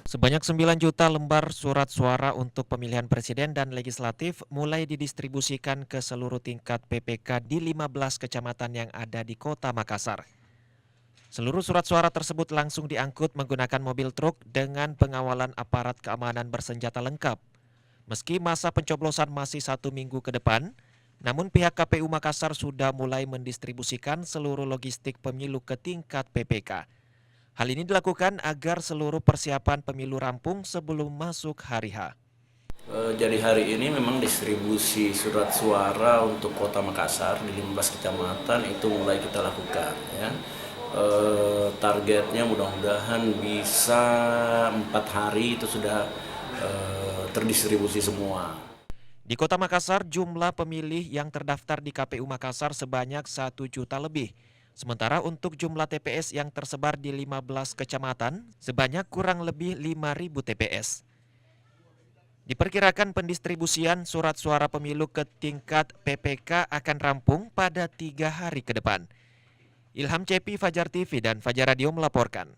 Sebanyak 9 juta lembar surat suara untuk pemilihan presiden dan legislatif mulai didistribusikan ke seluruh tingkat PPK di 15 kecamatan yang ada di Kota Makassar. Seluruh surat suara tersebut langsung diangkut menggunakan mobil truk dengan pengawalan aparat keamanan bersenjata lengkap. Meski masa pencoblosan masih 1 minggu ke depan, namun pihak KPU Makassar sudah mulai mendistribusikan seluruh logistik pemilu ke tingkat PPK. Hal ini dilakukan agar seluruh persiapan pemilu rampung sebelum masuk hari H. Jadi hari ini memang distribusi surat suara untuk Kota Makassar di 15 kecamatan itu mulai kita lakukan. Ya. Targetnya mudah-mudahan bisa 4 hari itu sudah terdistribusi semua. Di Kota Makassar, jumlah pemilih yang terdaftar di KPU Makassar sebanyak 1 juta lebih. Sementara untuk jumlah TPS yang tersebar di 15 kecamatan, sebanyak kurang lebih 5.000 TPS. Diperkirakan pendistribusian surat suara pemilu ke tingkat PPK akan rampung pada 3 hari ke depan. Ilham Cepi, Fajar TV dan Fajar Radio melaporkan.